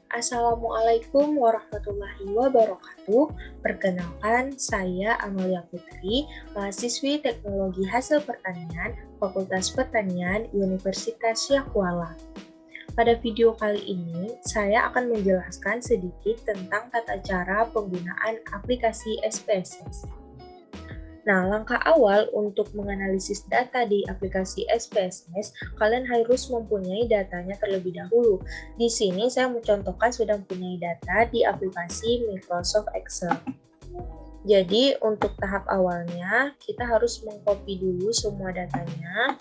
Assalamualaikum warahmatullahi wabarakatuh. Perkenalkan, saya Amalia Putri, mahasiswi Teknologi Hasil Pertanian, Fakultas Pertanian, Universitas Syahkuala. Pada video kali ini, saya akan menjelaskan sedikit tentang tata cara penggunaan aplikasi SPSS. Nah, langkah awal untuk menganalisis data di aplikasi SPSS, kalian harus mempunyai datanya terlebih dahulu. Di sini saya mencontohkan sudah mempunyai data di aplikasi Microsoft Excel. Jadi, untuk tahap awalnya, kita harus mengcopy dulu semua datanya.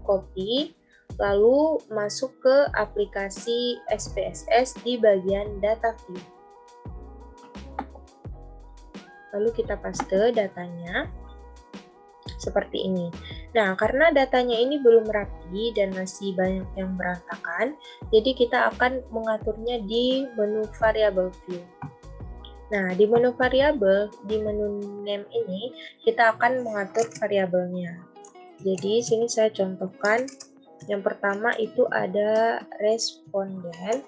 Copy, lalu masuk ke aplikasi SPSS di bagian Data View. Lalu kita paste datanya seperti ini. Nah, karena datanya ini belum rapi dan masih banyak yang berantakan, jadi kita akan mengaturnya di menu variable view. Nah, di menu variable, di menu name ini, kita akan mengatur variabelnya. Jadi, sini saya contohkan, yang pertama itu ada responden.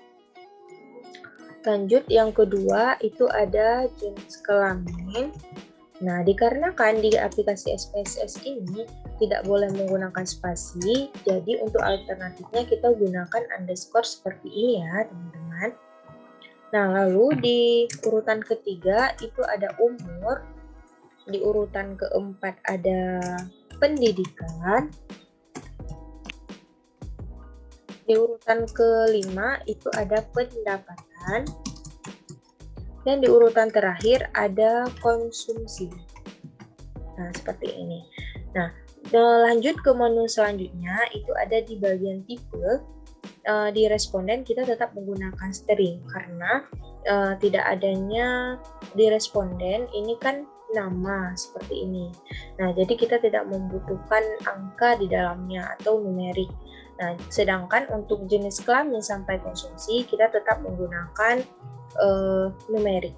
Lanjut, yang kedua itu ada jenis kelamin. Nah, dikarenakan di aplikasi SPSS ini tidak boleh menggunakan spasi, jadi untuk alternatifnya kita gunakan underscore seperti ini ya, teman-teman. Nah, lalu di urutan ketiga itu ada umur, di urutan keempat ada pendidikan, di urutan kelima itu ada pendapatan, dan di urutan terakhir ada konsumsi. Nah, seperti ini. Nah, lanjut ke menu selanjutnya, itu ada di bagian tipe. Di responden kita tetap menggunakan string, karena tidak adanya di responden ini kan nama seperti ini. Nah, jadi kita tidak membutuhkan angka di dalamnya atau numerik. Nah, sedangkan untuk jenis kelamin sampai konsumsi kita tetap menggunakan numerik.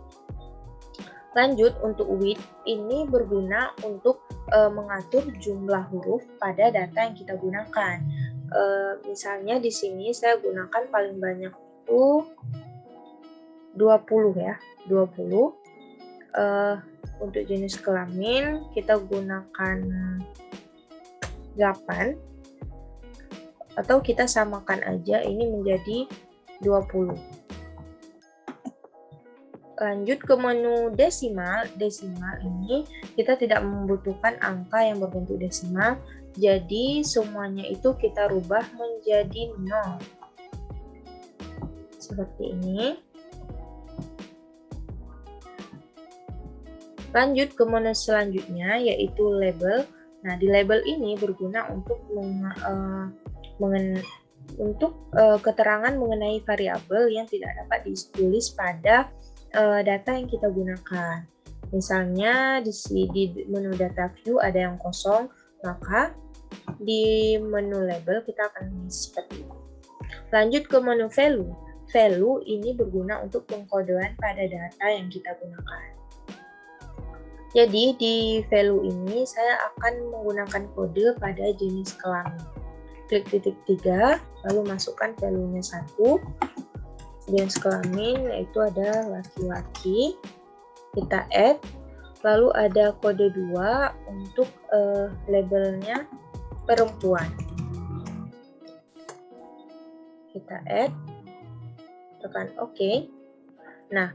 Lanjut, untuk width ini berguna untuk mengatur jumlah huruf pada data yang kita gunakan. Misalnya di sini saya gunakan paling banyak itu 20 ya, 20. Untuk jenis kelamin kita gunakan 8, atau kita samakan aja ini menjadi 20. Lanjut ke menu desimal. Desimal ini kita tidak membutuhkan angka yang berbentuk desimal, jadi semuanya itu kita rubah menjadi 0. Seperti ini. Lanjut ke menu selanjutnya, yaitu label. Nah, di label ini berguna untuk keterangan mengenai variabel yang tidak dapat ditulis pada data yang kita gunakan. Misalnya di menu data view ada yang kosong, maka di menu label kita akan mengisi seperti itu. Lanjut ke menu value. Value ini berguna untuk pengkodean pada data yang kita gunakan. Jadi di value ini saya akan menggunakan kode pada jenis kelamin. Klik titik 3, lalu masukkan value-nya 1. Jenis kelamin yaitu ada laki-laki, kita add, lalu ada kode 2 untuk labelnya perempuan, kita add, tekan OK. Nah,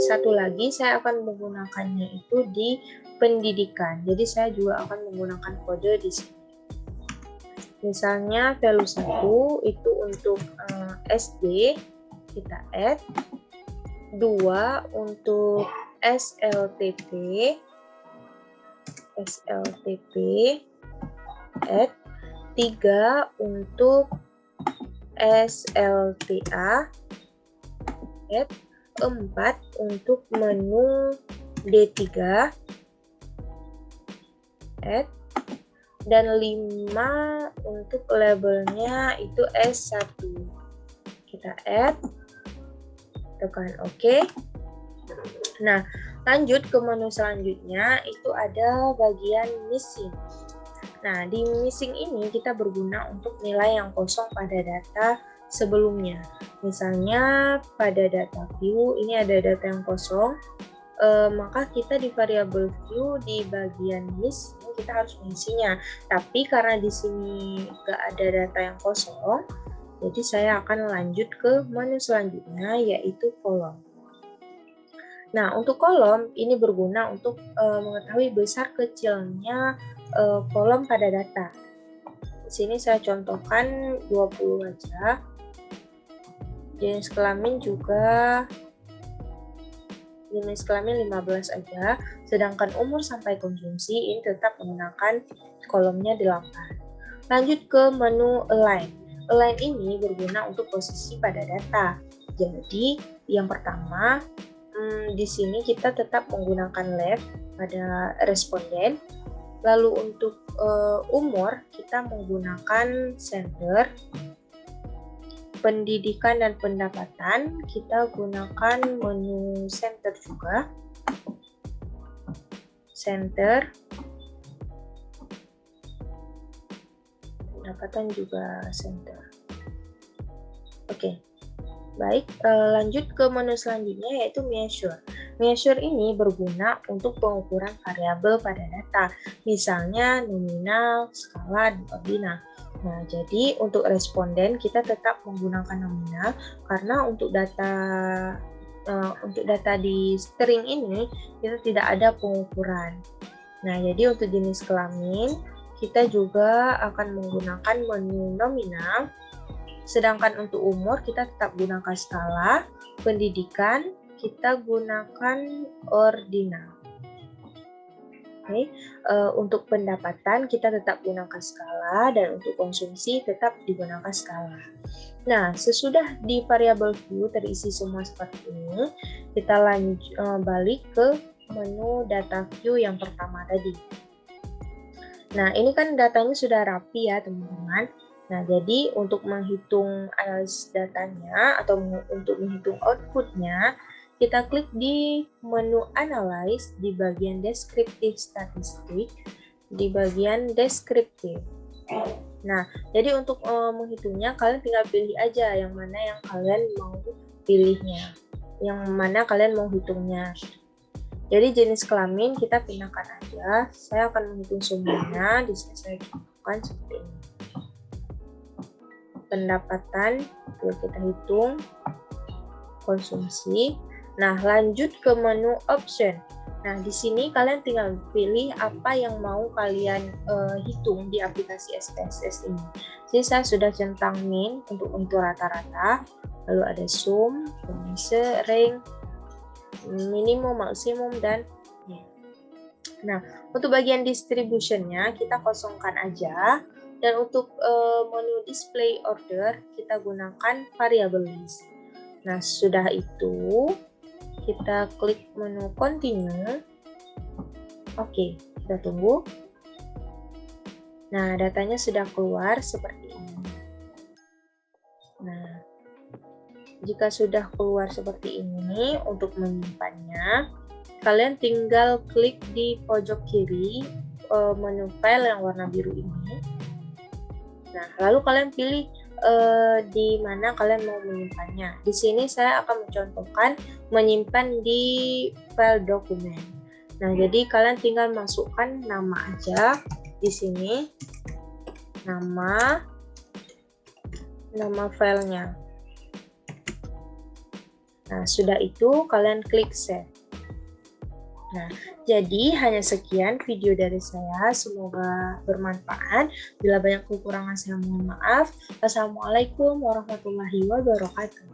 satu lagi saya akan menggunakannya itu di pendidikan, jadi saya juga akan menggunakan kode di sini. Misalnya value 1 itu untuk SD, kita add, 2 untuk SLTP, add, 3 untuk SLTA, add, 4 untuk menu D3, add, dan 5 untuk labelnya itu S1, kita add, tekan OK. Nah, lanjut ke menu selanjutnya, itu ada bagian missing. Nah, di missing ini kita berguna untuk nilai yang kosong pada data sebelumnya. Misalnya pada data view ini ada data yang kosong, maka kita di variabel view di bagian list kita harus mengisinya. Tapi karena di sini nggak ada data yang kosong, jadi saya akan lanjut ke menu selanjutnya yaitu kolom. Nah, untuk kolom ini berguna untuk mengetahui besar kecilnya kolom pada data. Di sini saya contohkan 20 aja. Jenis kelamin juga jenis kelamin 15 aja, sedangkan umur sampai konsumsi ini tetap menggunakan kolomnya 8. Lanjut ke menu Align. Align ini berguna untuk posisi pada data. Jadi, yang pertama, di sini kita tetap menggunakan left pada responden. Lalu untuk umur, kita menggunakan center. Pendidikan dan pendapatan, kita gunakan menu center juga. Center. Pendapatan juga center. Oke. Baik, lanjut ke menu selanjutnya yaitu measure. Measure ini berguna untuk pengukuran variabel pada data, misalnya nominal, skala, dan ordinal. Nah, jadi untuk responden kita tetap menggunakan nominal karena untuk data di string ini kita tidak ada pengukuran. Nah, jadi untuk jenis kelamin kita juga akan menggunakan menu nominal. Sedangkan untuk umur kita tetap gunakan skala, pendidikan kita gunakan ordinal. Oke. Untuk pendapatan kita tetap gunakan skala dan untuk konsumsi tetap digunakan skala. Nah, sesudah di variabel view terisi semua seperti ini, kita balik ke menu data view yang pertama tadi. Nah, ini kan datanya sudah rapi ya teman-teman. Nah, jadi untuk menghitung analisis datanya atau untuk menghitung outputnya, kita klik di menu Analyze di bagian Descriptive Statistik, di bagian Descriptive. Nah, jadi untuk menghitungnya, kalian tinggal pilih aja yang mana yang kalian mau pilihnya, yang mana kalian mau hitungnya. Jadi jenis kelamin kita pindahkan aja, saya akan menghitung semuanya, di sini saya contohkan seperti ini. Pendapatan, kita hitung, konsumsi. Nah, lanjut ke menu option. Nah, di sini kalian tinggal pilih apa yang mau kalian hitung di aplikasi SPSS ini. Jadi saya sudah centang min untuk rata-rata, lalu ada sum, rank, minimum, maksimum, dan nah, untuk bagian distributionnya kita kosongkan aja. Dan untuk menu display order kita gunakan variable list. Nah, sudah itu kita klik menu continue. Oke, kita tunggu. Nah, datanya sudah keluar seperti ini. Nah, jika sudah keluar seperti ini, untuk menyimpannya, kalian tinggal klik di pojok kiri menu file yang warna biru ini. Nah, lalu kalian pilih di mana kalian mau menyimpannya. Di sini saya akan mencontohkan menyimpan di file dokumen. Nah, jadi kalian tinggal masukkan nama aja di sini, nama filenya. Nah, sudah itu kalian klik save. Nah, jadi hanya sekian video dari saya, semoga bermanfaat. Bila banyak kekurangan saya mohon maaf. Wassalamualaikum warahmatullahi wabarakatuh.